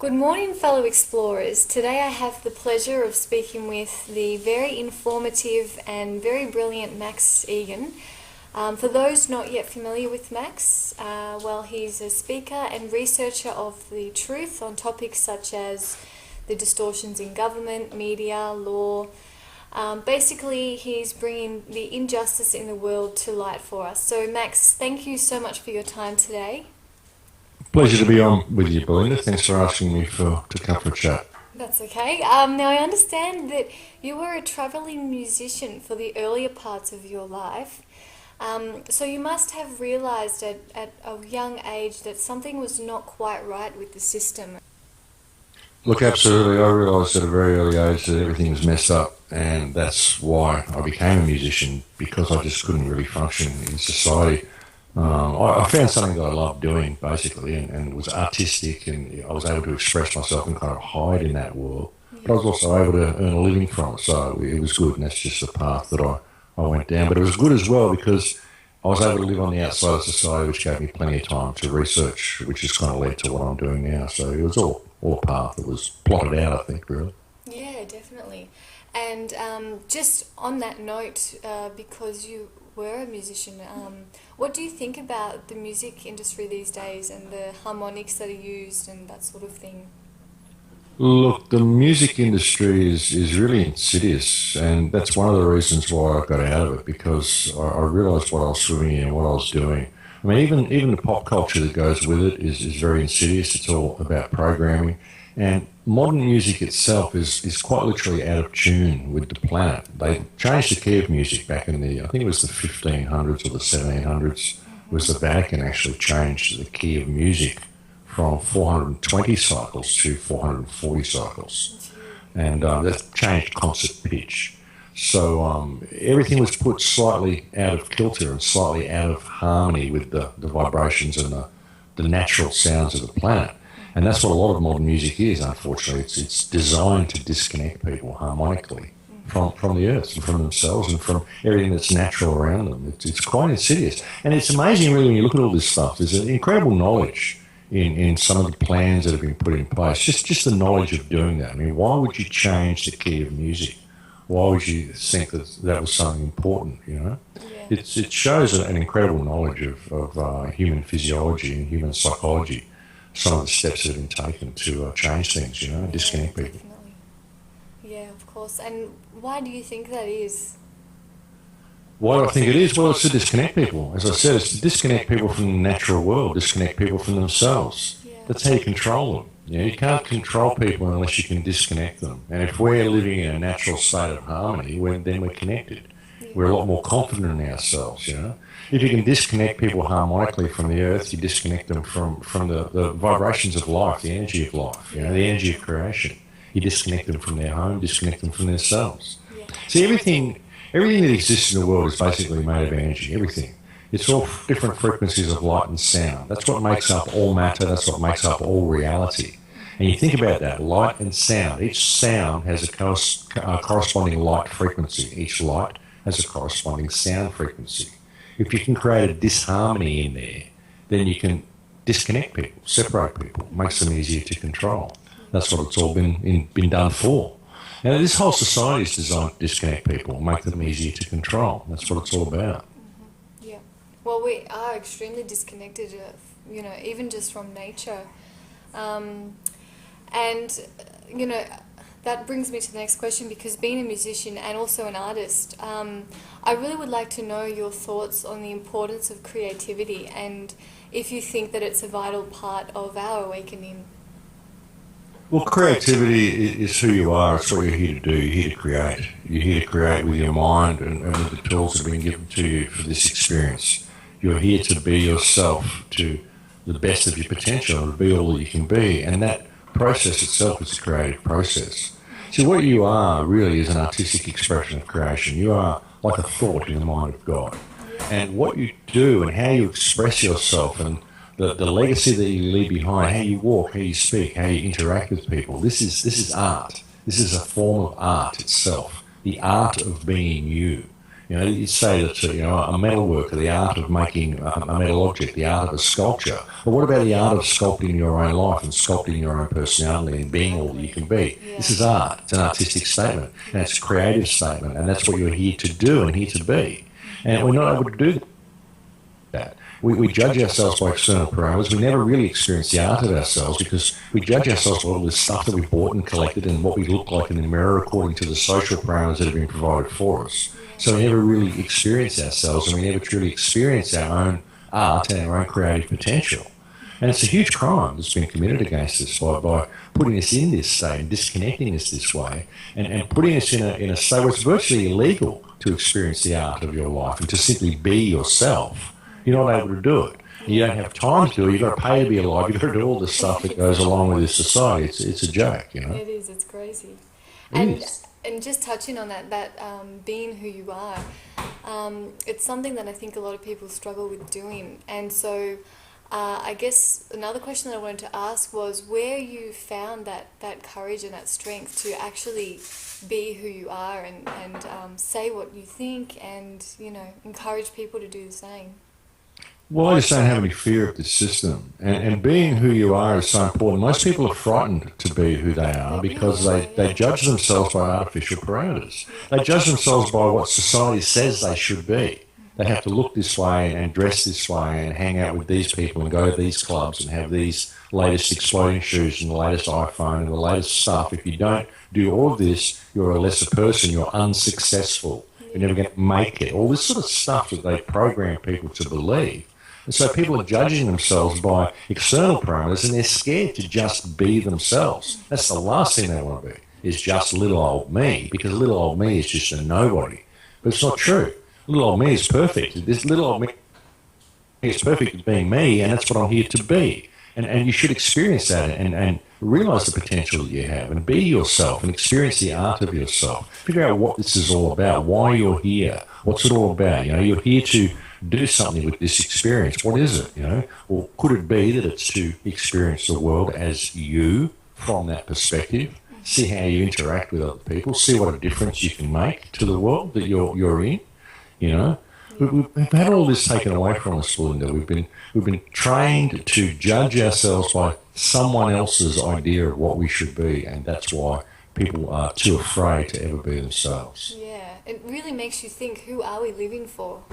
Good morning, fellow explorers. Today I have the pleasure of speaking with the very informative and very brilliant Max Igan. For those not yet familiar with Max, he's a speaker and researcher of the truth on topics such as the distortions in government, media, law. Basically, he's bringing the injustice in the world to light for us. So, Max, thank you so much for your time today. Pleasure to be on with you, Belinda. Thanks for asking me to come for a chat. That's okay. Now, I understand that you were a travelling musician for the earlier parts of your life. So you must have realised at a young age that something was not quite right with the system. Look, absolutely. I realised at a very early age that everything was messed up, and that's why I became a musician, because I just couldn't really function in society. I found something that I loved doing, basically, and was artistic, and I was able to express myself and kind of hide in that world. But I was also able to earn a living from it, so it was good, and that's just the path that I went down. But it was good as well because I was able to live on the outside of society, which gave me plenty of time to research, which has kind of led to what I'm doing now. So it was all a path that was plotted out, I think, really. Yeah, definitely. And just on that note, because you were a musician, what do you think about the music industry these days and the harmonics that are used and that sort of thing? Look, the music industry is really insidious, and that's one of the reasons why I got out of it, because I realised what I was swimming in and what I was doing. I mean, even the pop culture that goes with it is very insidious. It's all about programming. And modern music itself is quite literally out of tune with the planet. They changed the key of music back in I think it was the 1500s or the 1700s, was the Vatican actually changed the key of music from 420 cycles to 440 cycles. And that changed concert pitch. So everything was put slightly out of kilter and slightly out of harmony with the vibrations and the natural sounds of the planet. And that's what a lot of modern music is, unfortunately. It's designed to disconnect people harmonically from the earth and from themselves and from everything that's natural around them. It's quite insidious. And it's amazing, really, when you look at all this stuff. There's an incredible knowledge in some of the plans that have been put in place. Just the knowledge of doing that. I mean, why would you change the key of music? Why would you think that was something important, you know? Yeah. It shows an incredible knowledge of human physiology and human psychology, some of the steps that have been taken to change things, you know, disconnect people. Definitely. Yeah, of course. And why do you think that is? Why do I think it is? Well, it's to disconnect people. As I said, it's to disconnect people from the natural world, disconnect people from themselves. Yeah. That's how you control them. You know, you can't control people unless you can disconnect them. And if we're living in a natural state of harmony, then we're connected. Yeah. We're a lot more confident in ourselves, you know. If you can disconnect people harmonically from the earth, you disconnect them from the vibrations of life, the energy of life, you know, the energy of creation. You disconnect them from their home, disconnect them from themselves. Yeah. See, everything that exists in the world is basically made of energy, everything. It's all different frequencies of light and sound. That's what makes up all matter, that's what makes up all reality. And you think about that, light and sound. Each sound has a corresponding light frequency. Each light has a corresponding sound frequency. If you can create a disharmony in there, then you can disconnect people, separate people, makes them easier to control. That's what it's all been done for. Now, this whole society is designed to disconnect people, make them easier to control. That's what it's all about. Mm-hmm. Yeah. Well, we are extremely disconnected, you know, even just from nature. And, you know, that brings me to the next question, because being a musician and also an artist, I really would like to know your thoughts on the importance of creativity and if you think that it's a vital part of our awakening. Well, creativity is who you are. It's what you're here to do. You're here to create. You're here to create with your mind and with the tools that have been given to you for this experience. You're here to be yourself to the best of your potential, to be all that you can be. And that process itself is a creative process. See, what you are really is an artistic expression of creation. You are like a thought in the mind of God. And what you do and how you express yourself and the legacy that you leave behind, how you walk, how you speak, how you interact with people, this is art. This is a form of art itself, the art of being you. You know, you'd say that a metal worker, the art of making a metal object, the art of a sculpture. But what about the art of sculpting your own life and sculpting your own personality and being all that you can be? Yeah. This is art. It's an artistic statement, and it's a creative statement, and that's what you're here to do and here to be. And we're not able to do that. We judge ourselves by external parameters. We never really experience the art of ourselves because we judge ourselves by all this stuff that we bought and collected and what we look like in the mirror according to the social parameters that have been provided for us. So we never really experience ourselves, and we never truly experience our own art and our own creative potential. And it's a huge crime that's been committed against us by putting us in this state and disconnecting us this way and putting us in a state where it's virtually illegal to experience the art of your life and to simply be yourself. You're not able to do it. You don't have time to do it. You've got to pay to be alive. You've got to do all the stuff that goes along with this society. It's a joke, you know. It is. It's crazy. It is. And just touching on that being who you are, it's something that I think a lot of people struggle with doing. And so I guess another question that I wanted to ask was where you found that courage and that strength to actually be who you are and say what you think and, encourage people to do the same. Well, I just don't have any fear of this system. And being who you are is so important. Most people are frightened to be who they are because they judge themselves by artificial parameters. They judge themselves by what society says they should be. They have to look this way and dress this way and hang out with these people and go to these clubs and have these latest exploding shoes and the latest iPhone and the latest stuff. If you don't do all of this, you're a lesser person, you're unsuccessful, you're never going to make it. All this sort of stuff that they program people to believe. And so people are judging themselves by external parameters and they're scared to just be themselves. That's the last thing they want to be, is just little old me, because little old me is just a nobody. But it's not true. Little old me is perfect. This little old me is perfect at being me, and that's what I'm here to be. And you should experience that and realise the potential that you have and be yourself and experience the art of yourself. Figure out what this is all about, why you're here, what's it all about. You're here to do something with this experience. What is it, Or could it be that it's to experience the world as you from that perspective, see how you interact with other people, see what a difference you can make to the world that you're in, We've had all this taken away from us, Belinda. We've been trained to judge ourselves by someone else's idea of what we should be, and that's why people are too afraid to ever be themselves. Yeah, it really makes you think, who are we living for?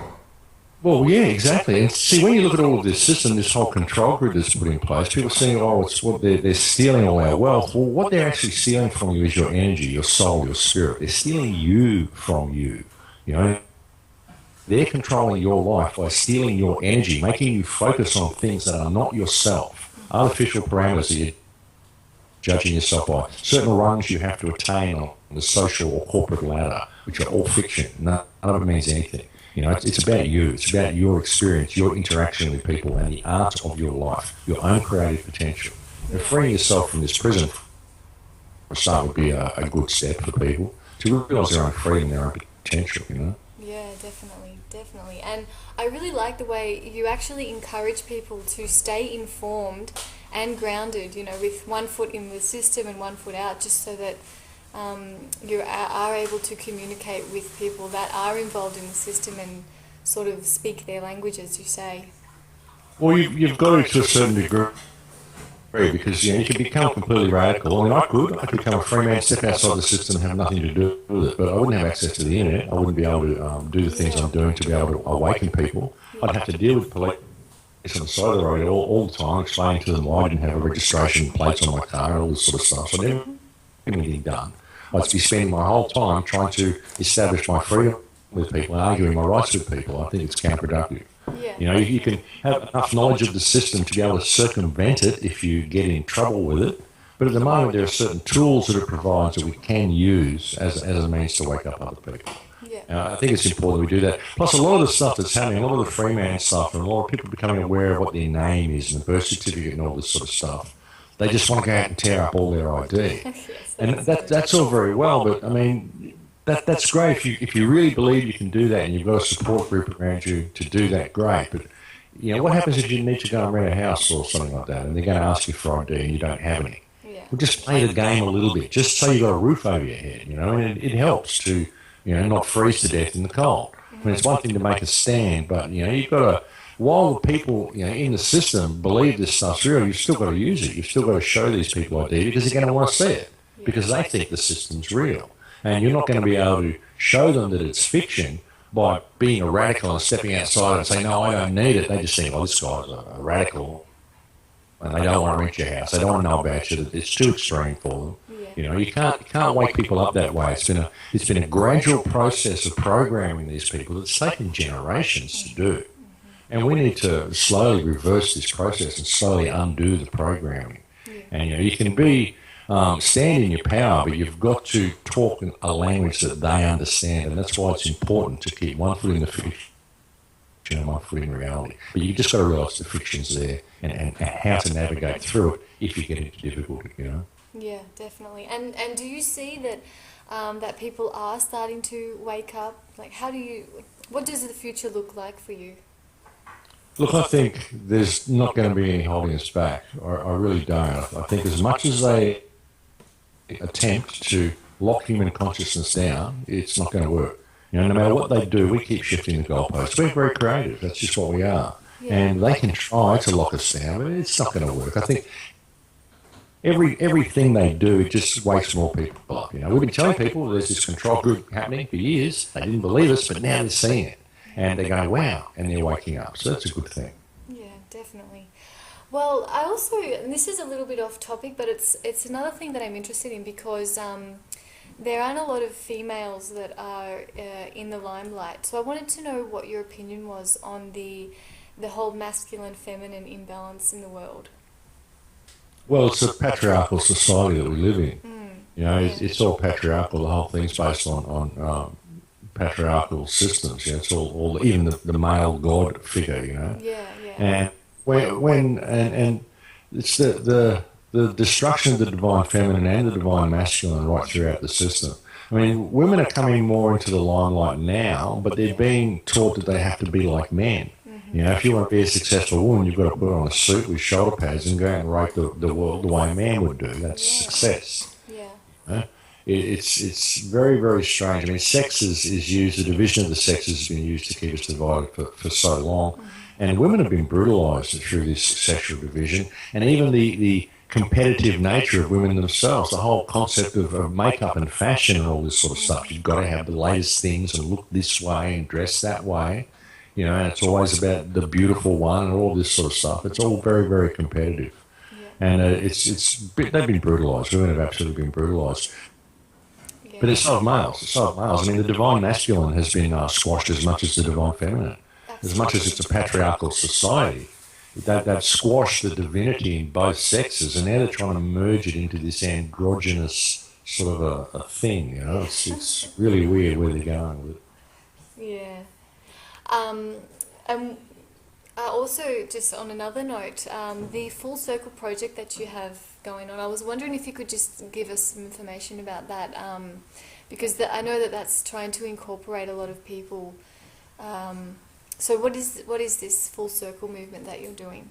Well, yeah, exactly. And see, when you look at all of this system, this whole control grid that's put in place, people are saying, it's what they're stealing all our wealth. Well, what they're actually stealing from you is your energy, your soul, your spirit. They're stealing you from you, They're controlling your life by stealing your energy, making you focus on things that are not yourself, artificial parameters that you're judging yourself by, certain rungs you have to attain on the social or corporate ladder, which are all fiction. None of it means anything. It's about you. It's about your experience, your interaction with people, and the art of your life, your own creative potential. And freeing yourself from this prison, for a start, would be a good step for people to realise their own freedom, their own potential, Yeah, definitely. And I really like the way you actually encourage people to stay informed and grounded, with one foot in the system and one foot out, just so that you are able to communicate with people that are involved in the system and sort of speak their language, as you say. Well, you've got to a certain degree, because you can become completely radical. I mean, I could become a free man, step outside the system and have nothing to do with it, but I wouldn't have access to the internet. I wouldn't be able to do the things I'm doing to be able to awaken people. I'd have to deal with police on the side of the road all the time, explaining to them why I didn't have a registration plates on my car and all this sort of stuff. So I never get anything done. I'd be spending my whole time trying to establish my freedom with people and arguing my rights with people. I think it's counterproductive. Yeah. You can have enough knowledge of the system to be able to circumvent it if you get in trouble with it. But at the moment, there are certain tools that it provides that we can use as a means to wake up other people. Yeah. I think it's important that we do that. Plus, a lot of the stuff that's happening, a lot of the free man stuff, and a lot of people becoming aware of what their name is and the birth certificate and all this sort of stuff. They just want to go out and tear up all their ID. Yes, and that's all very well, but I mean, that's great if you really believe you can do that and you've got a support group around you to do that, great. But what happens if you need to go and rent a house or something like that and they're going to ask you for ID and you don't have any? Yeah. Well, just play the game a little bit, just so you've got a roof over your head, and it helps to not freeze to death in the cold. I mean, it's one thing to make a stand, but, you've got to, while the people, in the system believe this stuff's real, you've still got to use it. You've still got to show these people ID because they're going to want to see it because they think the system's real. And you're not going to be able to show them that it's fiction by being a radical and stepping outside and saying, no, I don't need it. They just think, this guy's a radical, and they don't want to rent your house. They don't want to know about you. It's too extreme for them. You can't wake people up that way. It's been a gradual process of programming these people that's taken generations to do. And we need to slowly reverse this process and slowly undo the programming. And you can stand in your power, but you've got to talk in a language that they understand, and that's why it's important to keep one foot in the fiction and one foot in reality. But you've just got to realise the fiction's there and how to navigate through it if you get into difficulty. Yeah, definitely. And do you see that that people are starting to wake up? Like, what does the future look like for you? Look, I think there's not going to be any holding us back. I really don't. I think as much as they attempt to lock human consciousness down, it's not going to work. No matter what they do, we keep shifting the goalposts. We're very creative. That's just what we are. Yeah. And they can try to lock us down, but it's not going to work. I think everything they do, it just wakes more people up. We've been telling people there's this control group happening for years. They didn't believe us, but now they're seeing it. And they're going, wow, and they're waking up. So that's a good thing. Yeah, definitely. Well, I also, and this is a little bit off topic, but it's another thing that I'm interested in because there aren't a lot of females that are in the limelight. So I wanted to know what your opinion was on the whole masculine-feminine imbalance in the world. Well, it's a patriarchal society that we live in. It's all patriarchal. The whole thing's based on patriarchal systems. It's all even the male god figure. Yeah. And when it's the destruction of the divine feminine and the divine masculine right throughout the system. I mean, women are coming more into the limelight now, but they're being taught that they have to be like men. If you want to be a successful woman, you've got to put on a suit with shoulder pads and go out and rape the world the way a man would do. That's success. Yeah. It's very, very strange. I mean, sex is used, the division of the sexes has been used to keep us divided for so long. And women have been brutalised through this sexual division. And even the competitive nature of women themselves, the whole concept of makeup and fashion and all this sort of stuff. You've got to have the latest things and look this way and dress that way. And it's always about the beautiful one and all this sort of stuff. It's all very, very competitive. And they've been brutalised. Women have absolutely been brutalised. But it's not males. I mean, the divine masculine has been squashed as much as the divine feminine. As much as it's a patriarchal society, they've squashed the divinity in both sexes, and now they're trying to merge it into this androgynous sort of a thing. It's really weird where they're going with it. Yeah. Also, just on another note, the Full Circle project that you have going on, I was wondering if you could just give us some information about that, because I know that that's trying to incorporate a lot of people. So what is this Full Circle movement that you're doing?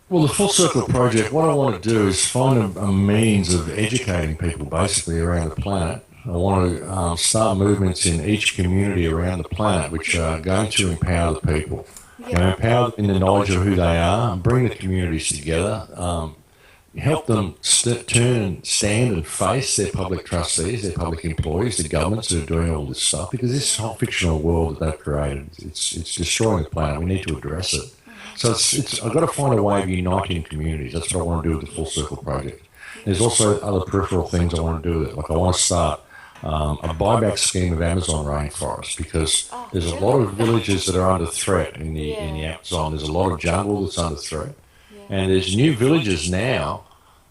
Well, the Full Circle project, what I want to do is find a means of educating people basically around the planet. I want to start movements in each community around the planet which are going to empower the people. Empower them in the knowledge of who they are, bring the communities together, help them turn and stand and face their public trustees, their public employees, the governments who are doing all this stuff, because this whole fictional world that they've created, it's destroying the planet. We need to address it. So I've got to find a way of uniting communities. That's what I want to do with the Full Circle project. There's also other peripheral things I want to do with it. Like I want to start a buyback scheme of Amazon rainforest, because there's a lot of villages that are under threat in the Amazon. There's a lot of jungle that's under threat. And there's new villages now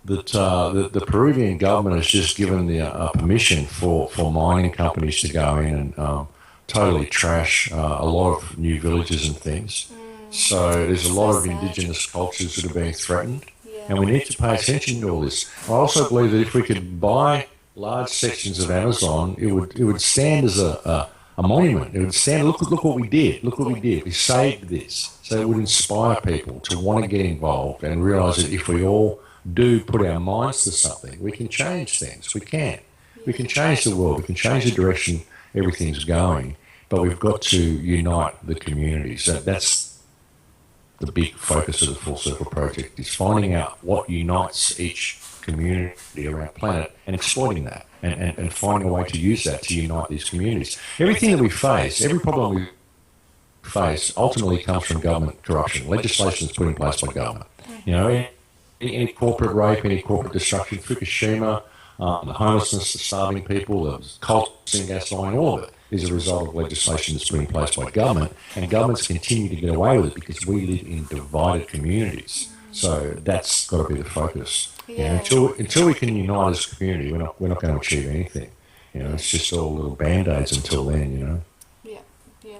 that the Peruvian government has just given the permission for mining companies to go in and totally trash a lot of new villages and things. So there's a lot of indigenous cultures that are being threatened. And we need to pay attention to all this. I also believe that if we could buy large sections of Amazon, it would stand as a monument. It would stand, look what we did. Look what we did. We saved this. So it would inspire people to want to get involved and realise that if we all do put our minds to something, we can change things. We can. We can change the world. We can change the direction everything's going but we've got to unite the communities. That's the big focus of the Full Circle Project, is finding out what unites each community around the planet and exploiting that and finding a way to use that to unite these communities. Everything that we face, every problem we face ultimately comes from government corruption. Legislation is put in place by government. You know, any corporate rape, any corporate destruction, Fukushima, the homelessness, the starving people, the coal seam gas line, all of it is a result of legislation that's put in place by government, and governments continue to get away with it because we live in divided communities. So that's got to be the focus. Yeah. You know, until we can unite as a community, we're not going to achieve anything. You know, it's just all little band-aids until then. You know. Yeah, yeah.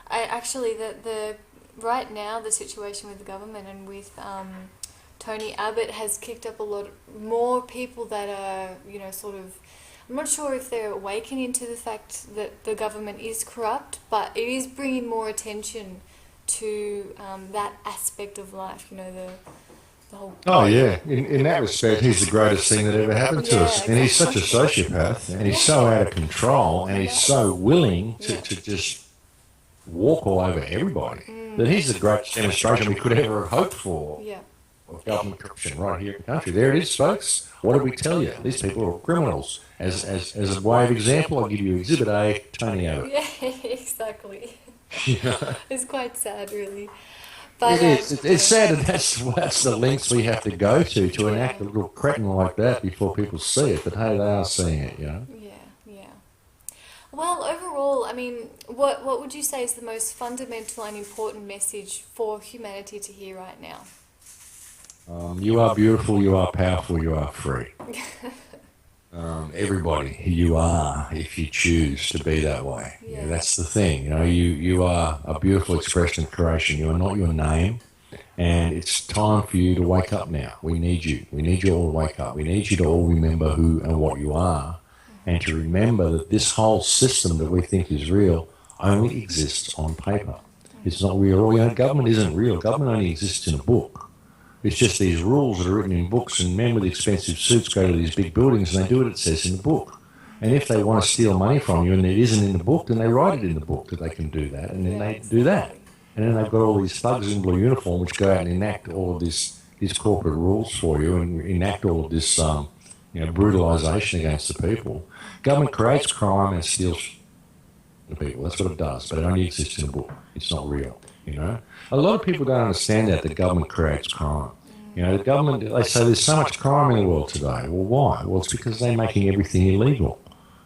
I actually the right now the situation with the government and with Tony Abbott has kicked up a lot more people that are, you know, sort of, I'm not sure if they're awakening to the fact that the government is corrupt, but it is bringing more attention to that aspect of life, you know, the whole... Oh, yeah. In that respect, he's the greatest thing that ever happened to us. Exactly. And he's such a sociopath, and he's so out of control, and he's so willing to just walk all over everybody, that he's the greatest demonstration we could ever have hoped for. Yeah. Of government corruption right here in the country. There it is, folks. What did we tell you? These people are criminals. As a way of example, I'll give you Exhibit A, Tony Abbott. Yeah, exactly. Yeah. It's quite sad, really. But, It is. It's sad that that's the lengths we have to go to enact a little cretin like that before people see it. But hey, they are seeing it, you know. Yeah, yeah. Well, overall, I mean, what would you say is the most fundamental and important message for humanity to hear right now? You are beautiful, you are powerful, you are free. Everybody, you are, if you choose to be that way. Yeah. Yeah, that's the thing. You know, you are a beautiful expression of creation. You are not your name, and it's time for you to wake up now. We need you. We need you all to wake up. We need you to all remember who and what you are, and to remember that this whole system that we think is real only exists on paper. It's not real. You know, government isn't real. Government only exists in a book. It's just these rules that are written in books, and men with expensive suits go to these big buildings and they do what it says in the book. And if they want to steal money from you and it isn't in the book, then they write it in the book that they can do that, and then they do that. And then they've got all these thugs in blue uniform which go out and enact all of these corporate rules for you and enact all of this brutalisation against the people. Government creates crime and steals the people. That's what it does, but it only exists in a book. It's not real, you know. A lot of people don't understand that the government creates crime. You know, the government, they say there's so much crime in the world today. Well, why? Well, it's because they're making everything illegal.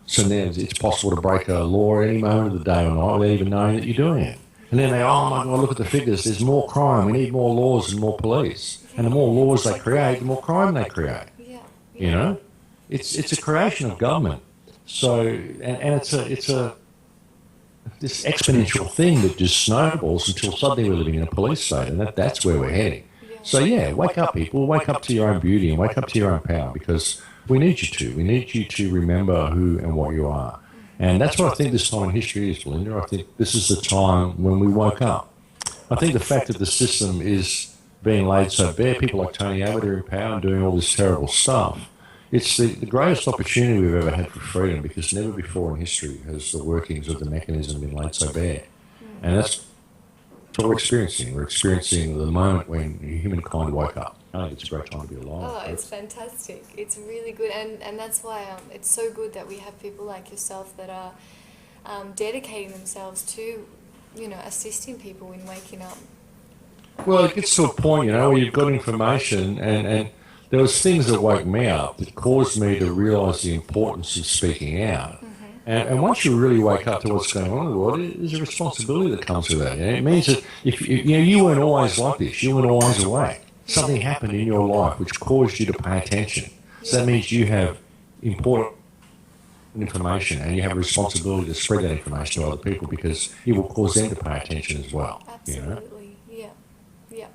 So now it's possible to break a law at any moment of the day or night without even knowing that you're doing it. And then they, oh my God, look at the figures. There's more crime. We need more laws and more police. And the more laws they create, the more crime they create. You know, it's a creation of government. So, and it's a this exponential thing that just snowballs until suddenly we're living in a police state, and that's where we're heading. So yeah, wake up, people. Wake up to your own beauty and wake up to your own power, because we need you to. We need you to remember who and what you are. And that's what I think this time in history is, Belinda. I think this is the time when we woke up. I think the fact that the system is being laid so bare, people like Tony Abbott are in power and doing all this terrible stuff, it's the greatest opportunity we've ever had for freedom, because never before in history has the workings of the mechanism been laid so bare. And that's what we're experiencing. We're experiencing the moment when humankind woke up. I think it's a great time to be alive. Oh, it's fantastic. It's really good. And that's why it's so good that we have people like yourself that are dedicating themselves to, you know, assisting people in waking up. Well, it gets to a point, you know, where you've got information, and there was things that woke me up that caused me to realise the importance of speaking out. And once you really wake up to what's going on in the world, there's a responsibility that comes with that. You know? It means that if you weren't always like this, you weren't always awake. Something happened in your life which caused you to pay attention. So that means you have important information, and you have a responsibility to spread that information to other people, because it will cause them to pay attention as well. Absolutely, you know? Yeah.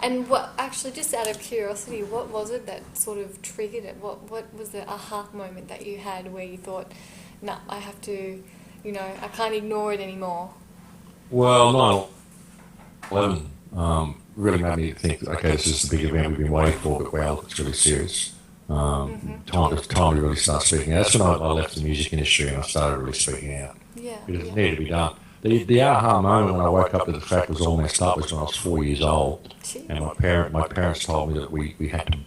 And what, actually, just out of curiosity, what was it that sort of triggered it? What was the aha moment that you had where you thought, no, I have to, you know, I can't ignore it anymore? Well, 9/11 really made me think, okay, this is the big event we've been waiting for, but wow, it's really serious. Time to really start speaking out. That's when I left the music industry and I started really speaking out. Yeah. because Yeah. it needed to be done. The aha moment when I woke up to the fact it was all messed up was when I was 4 years old, Gee. and my parents told me that we had to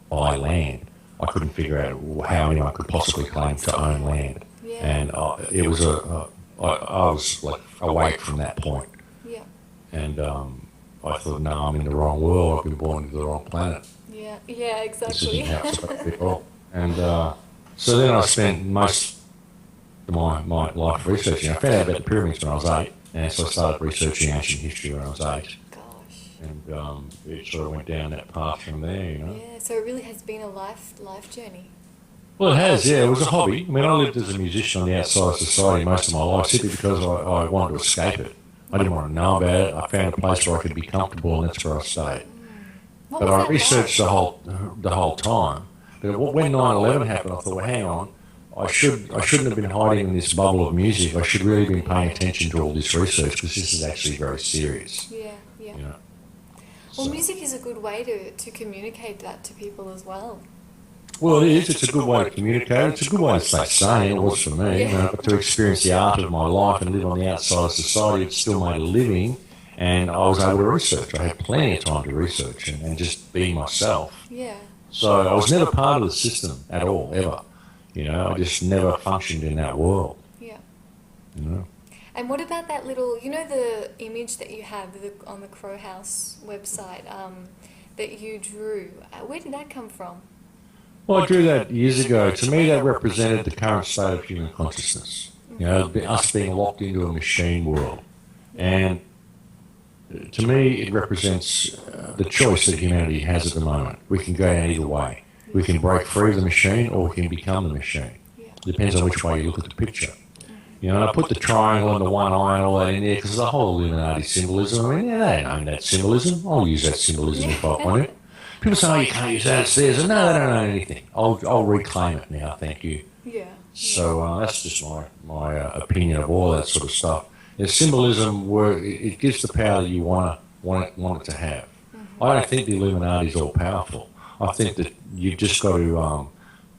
buy land. I couldn't figure out how anyone could possibly claim to own land, Yeah. and it was I was like awake from that point, Yeah. and I thought, no, I'm in the wrong world. I've been born into the wrong planet. Yeah. Yeah. This Exactly. isn't how it's supposed to be at all. And so then I spent most of my life researching. I found out about the pyramids when I was 8, and so I started researching ancient history when I was 8. Gosh. And it sort of went down that path from there, you know. Yeah. So it really has been a life journey. Well, it has, yeah. It was a hobby. I mean, I lived as a musician on the outside of society most of my life simply because I wanted to escape it. I didn't want to know about it. I found a place where I could be comfortable, and that's where I stayed. What But was I that researched like? the whole time. But when 9/11 happened, I thought, well, hang on. I shouldn't have been hiding in this bubble of music. I should really have been paying attention to all this research because this is actually very serious. Yeah. Yeah. You know. Well, So- music is a good way to communicate that to people as well. Well, it is. It's a good way to communicate. It's a good way to stay sane. It was for me. Yeah. You know, but to experience the art of my life and live on the outside of society, it still made a living, and I was able to research. I had plenty of time to research and just be myself. Yeah. So I was never part of the system at all, ever. You know, I just never functioned in that world. Yeah. You know. And what about that little, the image that you have on the Crow House website that you drew? Where did that come from? Well, I drew that years ago. To me, that represented the current state of human consciousness. You know, us being locked into a machine world. And to me, it represents the choice that humanity has at the moment. We can go down either way. We can break free of the machine, or we can become the machine. It depends on which way you look at the picture. You know, and I put the triangle and the one eye and all that in there because there's a whole Illuminati symbolism. I mean, yeah, they don't own that symbolism. I'll use that symbolism if I want it. People say, oh, you can't use that, it's theirs. No, they don't own anything. I'll reclaim it now, thank you. Yeah. So that's just my opinion of all that sort of stuff. The symbolism, it gives the power that you want it to have. I don't think the Illuminati is all powerful. I think that you've just got to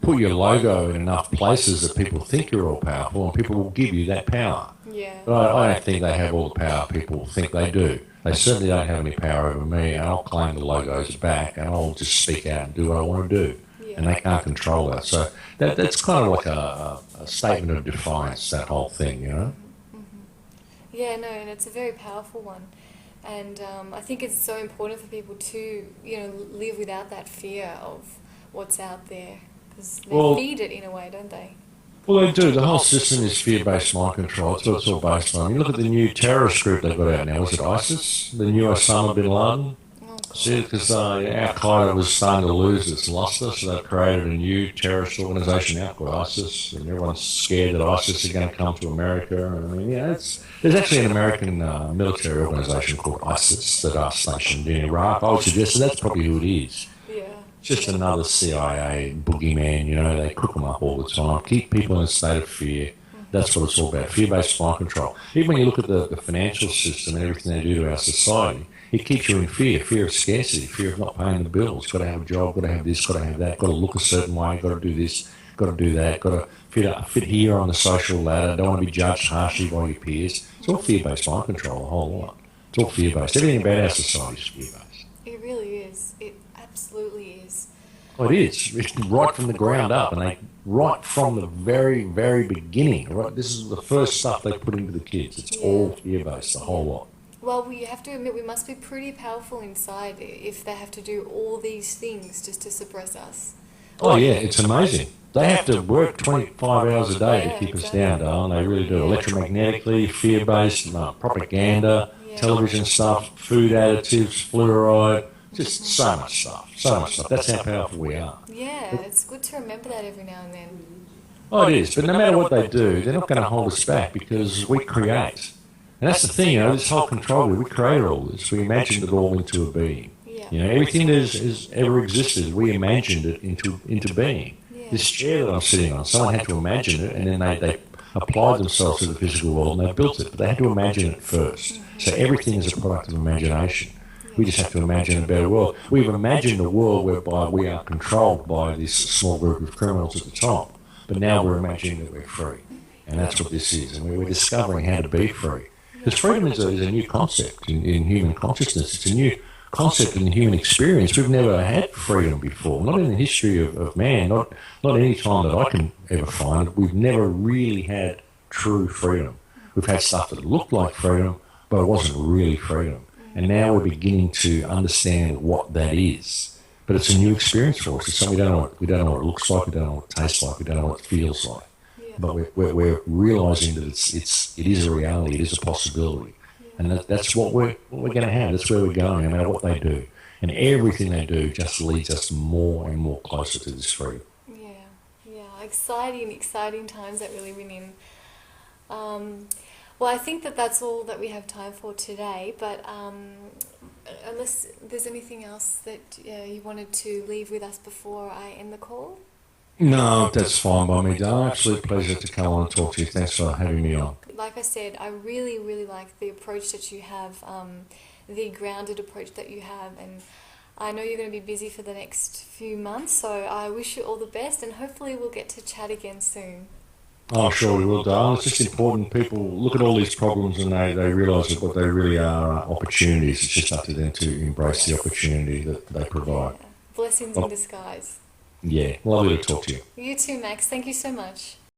put your logo in enough places that people think you're all powerful, and people will give you that power. Yeah. But I don't think they have all the power people think they do. They certainly don't have any power over me, and I'll claim the logos back, and I'll just speak out and do what I want to do. Yeah. And they can't control that. So that's kind of like a statement of defiance, that whole thing, you know? Yeah, no, and it's a very powerful one. And I think it's so important for people to, live without that fear of what's out there. Because they feed it in a way, don't they? Well, they do. The whole system is fear-based mind control. It's what it's all based on. You look at the new terrorist group they've got out now. Was it ISIS? The new Osama bin Laden? Oh, See, because Al-Qaeda was starting to lose its luster, so they've created a new terrorist organisation now called ISIS, and everyone's scared that ISIS is going to come to America. I mean, there's actually an American military organisation called ISIS that are stationed in Iraq. I would suggest that's probably who it is. yeah. Just another CIA boogeyman, they cook them up all the time, keep people in a state of fear. That's what it's all about, fear-based mind control. Even when you look at the financial system and everything they do to our society, it keeps you in fear of scarcity, fear of not paying the bills, got to have a job, got to have this, got to have that, got to look a certain way, got to do this, got to do that, got to fit here on the social ladder, don't want to be judged harshly by your peers. It's all fear-based mind control, a whole lot. It's all fear-based. Everything about our society is fear-based. It really is. It absolutely is. Oh, it is. It's right from the ground up, and right from the very, very beginning. Right, this is the first stuff they put into the kids. It's all fear-based, the whole lot. Well, we have to admit we must be pretty powerful inside if they have to do all these things just to suppress us. Oh, yeah, it's amazing. They have to work 25 hours a day to keep us down, darling. They really do. Electromagnetically, fear-based, propaganda, television stuff, food additives, fluoride, just so much stuff. That's how powerful we are. Yeah, it's good to remember that every now and then. Oh, it is. But no matter what they do, they're not going to hold us back because we create. And that's the thing, this whole control, we created all this. We imagined it all into a being. Yeah. Everything that has ever existed, we imagined it into being. Yeah. This chair that I'm sitting on, someone had to imagine it, and then they applied themselves to the physical world, and they built it. But they had to imagine it first. So everything is a product of imagination. We just have to imagine a better world. We've imagined a world whereby we are controlled by this small group of criminals at the top. But now we're imagining that we're free. And that's what this is. And we're discovering how to be free. Because freedom is a new concept in human consciousness. It's a new concept in the human experience. We've never had freedom before. Not in the history of man, not any time that I can ever find. We've never really had true freedom. We've had stuff that looked like freedom, but it wasn't really freedom. And now we're beginning to understand what that is. But it's a new experience for us. It's something we don't know what it looks like, we don't know what it tastes like, we don't know what it feels like. Yeah. But we're realising that it is a reality, it is a possibility. And that's what we're going to have. That's where we're going, no matter what they do. And everything they do just leads us more and more closer to this freedom. Yeah. Exciting times that we're living in. Well, I think that's all that we have time for today, but unless there's anything else that you wanted to leave with us before I end the call? No, that's fine by me, darling. Absolute pleasure to come on and talk to you. Thanks for having me on. Like I said, I really, really like the approach that you have, the grounded approach that you have, and I know you're going to be busy for the next few months, so I wish you all the best, and hopefully we'll get to chat again soon. Oh, sure we will, darling. It's just important people look at all these problems and they realise that what they really are opportunities. It's just up to them to embrace the opportunity that they provide. Yeah. Blessings in disguise. Yeah, lovely to talk to you. You too, Max. Thank you so much.